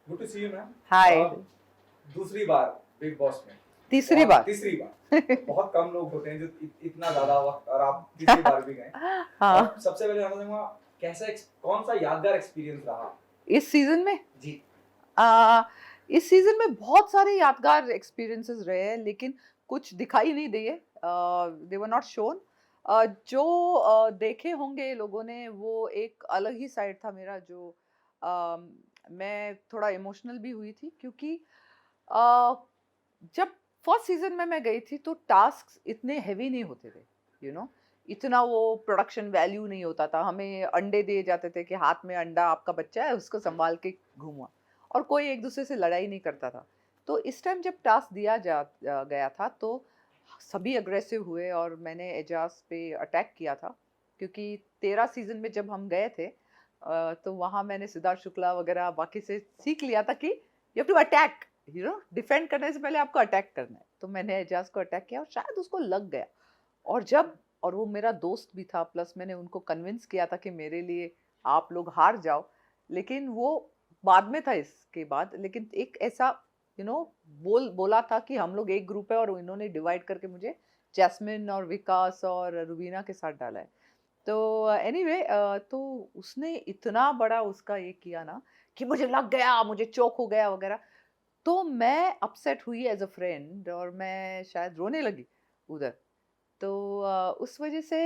Good to see you ma'am. Hi. दूसरी बार big boss में। तीसरी बार। तीसरी बार। बहुत कम लोग होते हैं जो इतना ज्यादा वक्त, और आप तीसरी बार भी गए। हाँ। सबसे पहले जानना चाहूंगा कैसा कौन सा यादगार एक्सपीरियंस रहा इस सीजन में जी। आ, इस सीजन में बहुत सारे यादगार एक्सपीरियंसेस रहे हैं, लेकिन कुछ दिखाई नहीं दिए। दे वर नॉट शोन। जो देखे होंगे लोगों ने, वो एक अलग ही साइड था मेरा, जो मैं थोड़ा इमोशनल भी हुई थी, क्योंकि अ, जब फर्स्ट सीजन में मैं गई थी तो टास्क इतने हेवी नहीं होते थे, यू नो। इतना वो प्रोडक्शन वैल्यू नहीं होता था। हमें अंडे दिए जाते थे कि हाथ में अंडा, आपका बच्चा है, उसको संभाल के घूमो, और कोई एक दूसरे से लड़ाई नहीं करता था। तो इस टाइम जब टास्क दिया गया था, तो सभी अग्रेसिव हुए और मैंने एजाज पे अटैक किया था, क्योंकि 13 सीजन में जब हम गए थे, तो वहाँ मैंने सिद्धार्थ शुक्ला वगैरह बाकी से सीख लिया था कि you have to attack, you know, defend करने से पहले आपको अटैक करना है। तो मैंने एजाज को अटैक किया और शायद उसको लग गया। और जब, और वो मेरा दोस्त भी था, प्लस मैंने उनको कन्विंस किया था कि मेरे लिए आप लोग हार जाओ, लेकिन वो बाद में था इसके बाद। लेकिन एक ऐसा, यू नो, बोला था कि हम लोग एक ग्रुप है, और इन्होंने डिवाइड करके मुझे जैस्मिन और विकास और रुबीना के साथ डाला है। तो एनीवे तो उसने इतना बड़ा उसका ये किया ना कि मुझे लग गया, मुझे चोक हो गया वगैरह। तो मैं अपसेट हुई एज अ फ्रेंड, और मैं शायद रोने लगी उधर। तो उस वजह से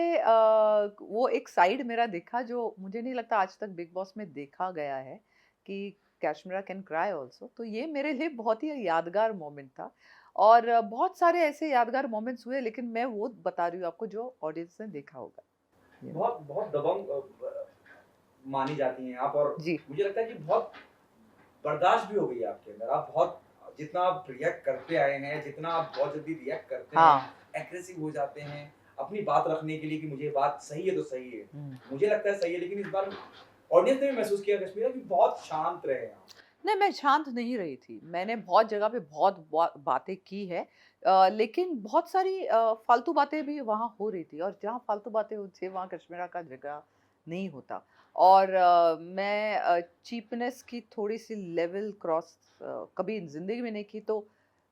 वो एक साइड मेरा देखा जो मुझे नहीं लगता आज तक बिग बॉस में देखा गया है, कि कैशमीरा कैन क्राई ऑल्सो। तो ये मेरे लिए बहुत ही यादगार मोमेंट था। और बहुत सारे ऐसे यादगार मोमेंट्स हुए, लेकिन मैं वो बता रही हूँ आपको जो ऑडियंस ने देखा होगा, यू नो। बहुत बहुत दबंग मानी जाती हैं आप, और जी। मुझे लगता है कि बहुत बर्दाश्त भी हो गई है आपके अंदर। आप बहुत, जितना आप रिएक्ट करते आए हैं, जितना आप बहुत जल्दी रिएक्ट करते हैं, हाँ। एग्रेसिव हो जाते हैं अपनी बात रखने के लिए कि मुझे बात सही है तो सही है, मुझे लगता है सही है, लेकिन इस बार ऑडियंस ने भी महसूस किया कश्मीरा कि बहुत शांत रहे आप। नहीं, मैं शांत नहीं रही थी। मैंने बहुत जगह पे बहुत बातें की है, लेकिन बहुत सारी फालतू बातें भी वहाँ हो रही थी, और जहाँ फालतू बातें होती है वहाँ कश्मीरा का जगह नहीं होता। और मैं चीपनेस की थोड़ी सी लेवल क्रॉस कभी जिंदगी में नहीं की, तो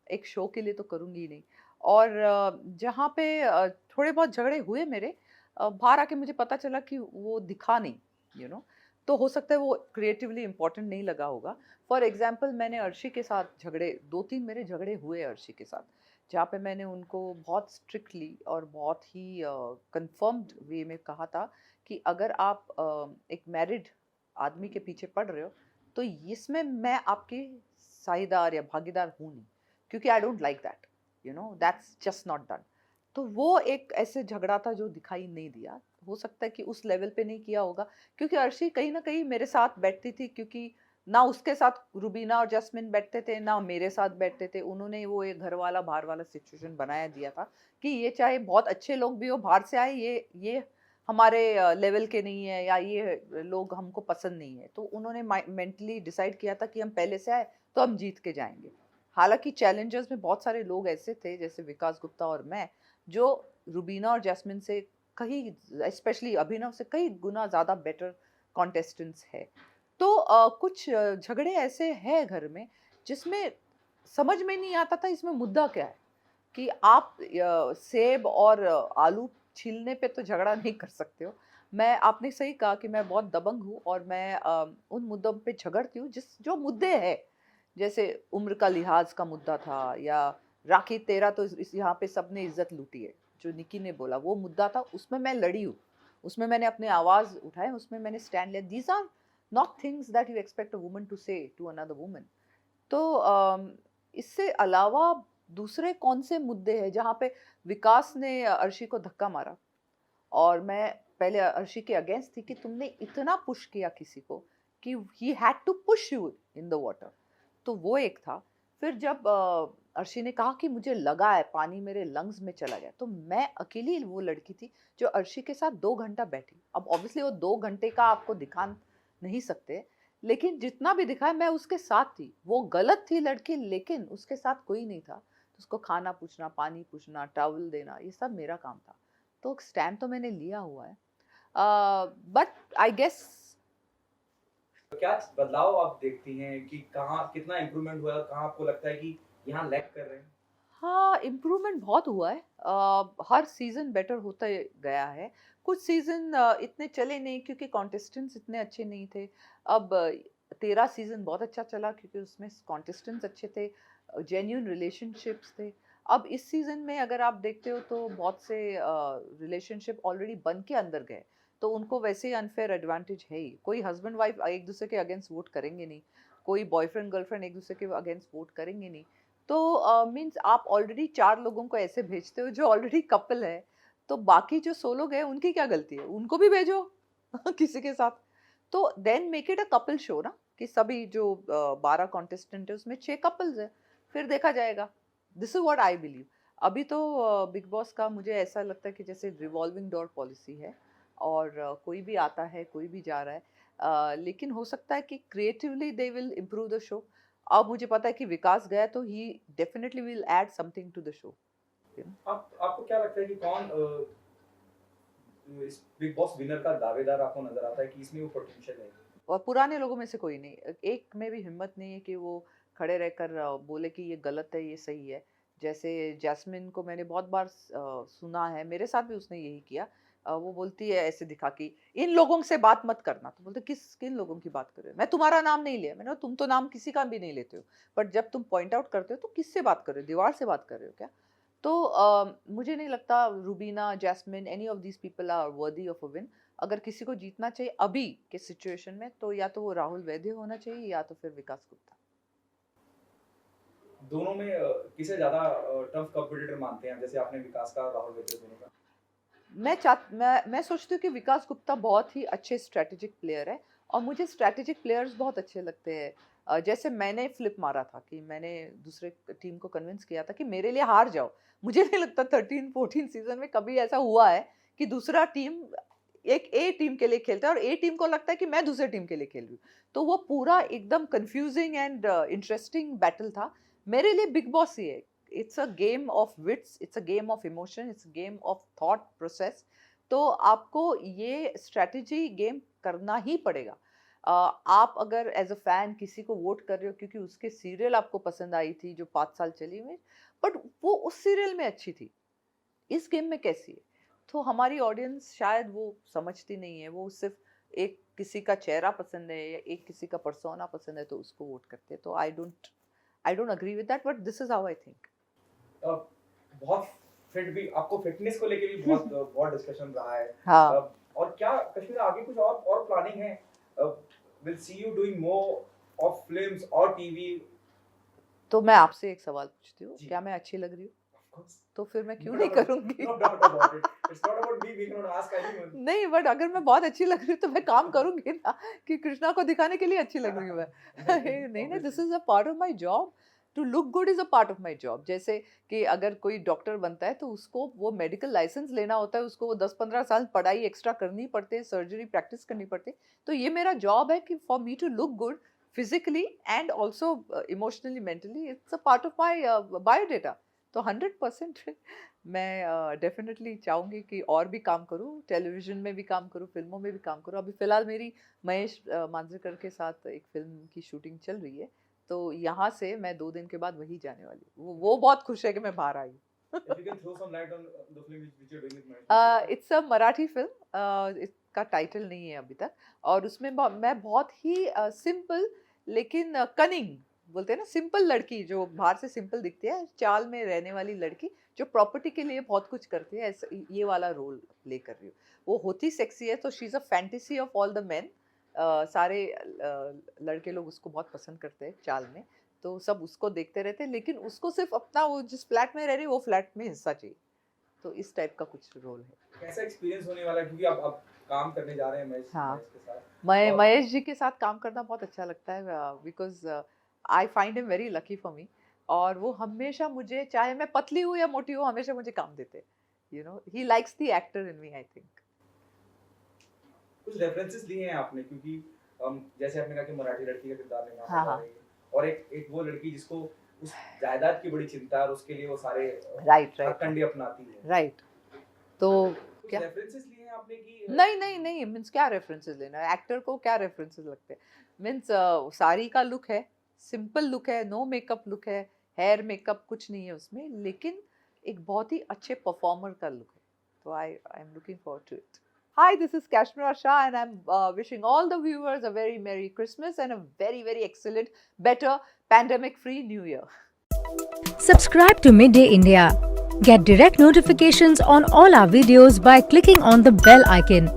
एक शो के लिए तो करूंगी ही नहीं। और जहाँ पे थोड़े बहुत झगड़े हुए मेरे, बाहर आके मुझे पता चला कि वो दिखा नहीं, यू नो। तो हो सकता है वो क्रिएटिवली इंपॉर्टेंट नहीं लगा होगा। फॉर एग्जाम्पल, मैंने अर्शी के साथ झगड़े, 2-3 मेरे झगड़े हुए अर्शी के साथ, जहाँ पे मैंने उनको बहुत स्ट्रिक्टली और बहुत ही कंफर्म्ड वे में कहा था कि अगर आप एक मैरिड आदमी के पीछे पड़ रहे हो, तो इसमें मैं आपकी साझेदार या भागीदार हूँ नहीं, क्योंकि I don't like that, you know, that's just not done. तो वो एक ऐसे झगड़ा था जो दिखाई नहीं दिया। हो सकता है कि उस लेवल पे नहीं किया होगा, क्योंकि अर्शी कहीं ना कहीं मेरे साथ बैठती थी, क्योंकि ना उसके साथ रुबीना और जस्मिन बैठते थे, ना मेरे साथ बैठते थे। उन्होंने वो एक घर वाला बाहर वाला सिचुएशन बनाया दिया था कि ये चाहे बहुत अच्छे लोग भी हो, बाहर से आए, ये हमारे लेवल के नहीं है, या ये लोग हमको पसंद नहीं है। तो उन्होंने मेंटली डिसाइड किया था कि हम पहले से आए तो हम जीत के जाएंगे। हालांकि चैलेंजर्स में बहुत सारे लोग ऐसे थे, जैसे विकास गुप्ता और मैं, जो रुबीना और जैस्मिन से कहीं, स्पेशली अभिनव से कई गुना ज़्यादा बेटर कॉन्टेस्टेंट्स है। तो कुछ झगड़े ऐसे हैं घर में, जिसमें समझ में नहीं आता था इसमें मुद्दा क्या है। कि आप सेब और आलू छीलने पे तो झगड़ा नहीं कर सकते हो। मैं, आपने सही कहा कि मैं बहुत दबंग हूँ, और मैं उन मुद्दों पे झगड़ती हूँ जिस जो मुद्दे हैं। जैसे उम्र का लिहाज का मुद्दा था, या राखी तेरा तो इस यहाँ पे सबने इज्जत लूटी है, जो निकी ने बोला वो मुद्दा था, उसमें मैं लड़ी हूँ। उसमें मैंने अपने आवाज उठाए, उसमें मैंने स्टैंड लिया। These are not things that you expect a woman to say to another woman. तो इससे अलावा दूसरे कौन से मुद्दे हैं जहाँ पे विकास ने अर्शी को धक्का मारा, और मैं पहले अर्शी के अगेंस्ट थी कि तुमने इतना पुश किया किसी को कि he had to push you in the water. तो वो एक था। फिर जब अर्शी ने कहा कि मुझे लगा है पानी मेरे लंग्स में चला गया, तो मैं अकेली वो लड़की थी जो अर्शी के साथ 2 घंटा बैठी। अब ऑब्वियसली वो 2 घंटे का आपको दिखा नहीं सकते, लेकिन जितना भी दिखाया मैं उसके साथ थी। वो गलत थी लड़की, लेकिन उसके साथ कोई नहीं था, तो उसको खाना पूछना, पानी पूछना, टॉवल देना, ये सब मेरा काम था। तो स्टैंड तो मैंने लिया हुआ है, बट आई गेस क्या बदलाव आप देखती हैं कि कहाँ कितना इम्प्रूवमेंट हुआ है और कहाँ आपको लगता है कि यहाँ लैग कर रहे हैं? हाँ, इम्प्रूवमेंट बहुत हुआ है। हर सीज़न बेटर होता गया है। कुछ सीज़न इतने चले नहीं क्योंकि कॉन्टेस्टेंट्स इतने अच्छे नहीं थे। अब 13 सीज़न बहुत अच्छा चला क्योंकि उसमें कॉन्टेस्टेंट्स अच्छे थे, जेन्युइन रिलेशनशिप्स थे। अब इस सीज़न में अगर आप देखते हो तो बहुत से रिलेशनशिप ऑलरेडी बन के अंदर गए, तो उनको वैसे ही अनफेयर एडवांटेज है ही। कोई हस्बैंड वाइफ एक-दूसरे के अगेंस्ट वोट करेंगे नहीं, कोई बॉयफ्रेंड गर्लफ्रेंड एक-दूसरे के अगेंस्ट वोट करेंगे नहीं। तो मीन्स आप ऑलरेडी 4 लोगों को ऐसे भेजते हो जो ऑलरेडी कपल है, तो बाकी जो सोलो गए उनकी क्या गलती है? उनको भी भेजो किसी के साथ। तो then make it a couple show ना, कि सभी जो 12 कॉन्टेस्टेंट है उसमें 6 कपल्स हैं, फिर देखा जाएगा। This is what I believe. अभी तो बिग बॉस का मुझे ऐसा लगता है कि जैसे रिवॉल्विंग डोर पॉलिसी है और कोई भी आता है, कोई भी जा रहा है। लेकिन हो सकता है कि creatively they will improve the show. अब मुझे पता है कि विकास गया तो he definitely will add something to the show, you know. आप आपको क्या लगता है कि कौन इस बिग बॉस विनर का दावेदार आपको नज़र आता है कि इसमें वो पोटेंशियल है? और पुराने लोगों में से कोई नहीं, एक में भी हिम्मत नहीं है कि वो खड़े रहकर बोले कि ये गलत है, ये सही है। जैसे जैस्मिन को मैंने बहुत बार सुना है, मेरे साथ भी उसने यही किया। वो बोलती है ऐसे दिखा कि इन लोगों से बात मत करना, तो बोलते किन लोगों की बात कर रहे हो? मैं तुम्हारा नाम नहीं लिया। मैंने कहा तुम तो नाम किसी का भी नहीं लेते हो, बट जब तुम पॉइंट आउट करते हो तो किससे बात कर रहे हो? दीवार से बात कर रहे हो क्या? तो मुझे नहीं लगता Rubina, Jasmin, any of these people are worthy of a win. अगर किसी को जीतना चाहिए अभी के सिचुएशन में तो या तो वो राहुल वैद्य होना चाहिए या तो फिर विकास गुप्ता। दोनों में किसे ज़्यादा टफ कॉम्पिटिटर मानते हैं? जैसे आपने विकास का, राहुल वैद्य दोनों का। मैं सोचती हूँ कि विकास गुप्ता बहुत ही अच्छे स्ट्रेटेजिक प्लेयर है और मुझे स्ट्रेटेजिक प्लेयर्स बहुत अच्छे लगते हैं। जैसे मैंने फ्लिप मारा था कि मैंने दूसरे टीम को कन्विंस किया था कि मेरे लिए हार जाओ। मुझे नहीं लगता 13-14 सीजन में कभी ऐसा हुआ है कि दूसरा टीम एक ए टीम के लिए खेलता है और ए टीम को लगता है कि मैं दूसरे टीम के लिए खेल रही हूँ। तो वो पूरा एकदम कंफ्यूजिंग एंड इंटरेस्टिंग बैटल था। मेरे लिए बिग बॉस ही है। It's a game of wits, it's a game of emotion, it's a game of thought process. तो आपको ये स्ट्रेटजी गेम करना ही पड़ेगा। आप अगर एज अ फैन किसी को वोट कर रहे हो क्योंकि उसके सीरियल आपको पसंद आई थी जो 5 साल चली हुई, बट वो उस सीरियल में अच्छी थी, इस गेम में कैसी है? तो हमारी ऑडियंस शायद वो समझती नहीं है, वो सिर्फ एक किसी का चेहरा पसंद है या एक किसी का पर्सोना पसंद है तो उसको वोट करते हैं। तो I don't agree with that, but this is how I think. Uh, बहुत फिट भी आपको फिटनेस को लेके भी बहुत बहुत डिस्कशन रहा है। हाँ। और क्या कश्मीर आगे कुछ और प्लानिंग है? Will see you doing more of films और टीवी? तो मैं आपसे एक सवाल पूछती हूँ, जी, क्या मैं अच्छी लग रही हूँ? Of course. तो फिर मैं क्यों नो नहीं डाउट, करूँगी? No doubt about it. It's not about me, we can not ask anyone. नहीं, बट अगर मैं बहुत अच्छी लग रही हूँ तो मैं काम करूँगी ना, कि कृष्णा को दिखाने के लिए अच्छी लग रही हूँ मैं। नहीं, नहीं, this obviously. Is a part of my job. To look good is a part of my job. जैसे कि अगर कोई डॉक्टर बनता है तो उसको वो मेडिकल लाइसेंस लेना होता है, उसको वो 10-15 साल पढ़ाई एक्स्ट्रा करनी पड़ती है, सर्जरी प्रैक्टिस करनी पड़ती है। तो ये मेरा जॉब है कि for me to look good physically and also emotionally, mentally, it's a part of my biodata. तो 100% मैं डेफ़िनेटली चाहूँगी कि और भी काम करूँ, टेलीविज़न में भी काम करूँ, फ़िल्मों में भी काम करूँ। अभी फ़िलहाल मेरी महेश मांजरेकर के साथ एक फ़िल्म की शूटिंग चल रही है, तो यहाँ से मैं 2 दिन के बाद वहीं जाने वाली हूँ। वो बहुत खुश है कि मैं बाहर आई हूँ। If you can throw some light on the film which you're doing with Mahesh Manjrekar. It's a Marathi film, इसका टाइटल नहीं है अभी तक, और उसमें मैं बहुत ही सिंपल लेकिन कनिंग बोलते हैं ना, सिंपल लड़की जो बाहर से सिंपल दिखती है, चाल में रहने वाली लड़की जो प्रॉपर्टी के लिए बहुत कुछ करती है, ऐसा ये वाला रोल प्ले कर रही हूँ। वो होती सेक्सी है तो she is a fantasy of all the main. सारे लड़के लोग उसको बहुत पसंद करते हैं चाल में, तो सब उसको देखते रहते हैं, लेकिन उसको सिर्फ़ अपना वो जिस फ्लैट में रह रही है वो फ्लैट में हिस्सा चाहिए। तो इस टाइप का कुछ रोल है। कैसा एक्सपीरियंस होने वाला है, क्योंकि आप काम करने जा रहे हैं महेश हाँ, महेश के साथ। मैं और महेश जी के साथ काम करना बहुत अच्छा लगता है, because I find him very lucky for me. और वो हमेशा मुझे, चाहे मैं पतली हूँ या मोटी हूँ, हमेशा मुझे काम देते हैं। You know, he likes the actor in me, I think. कुछ रेफरेंसेस लिए हैं आपने, क्योंकि जैसे आपने कहा कि मराठी लड़की का किरदार निभाने हाँ, जा हाँ। रही है, और एक एक वो लड़की जिसको उस जायदाद की बड़ी चिंता है और उसके लिए वो सारे राइट, राइट, राइट, हथकंडे अपनाती है। राइट। तो तो क्या? रेफरेंसेस लिए हैं आपने कि नहीं मीन्स क्या रेफरेंसेस लेना है, एक्टर को क्या रेफरेंसेस लगते हैं? मीन्स साड़ी का लुक है, सिंपल लुक है, नो मेकअप लुक है, हेयर मेकअप कुछ नहीं है उसमें, लेकिन एक बहुत ही अच्छे परफॉर्मर का लुक है, तो I am looking forward to it. Hi, this is Kashmira Shah, and I'm wishing all the viewers a very Merry Christmas and a very excellent, better, pandemic-free New Year. Subscribe to Midday India. Get direct notifications on all our videos by clicking on the bell icon.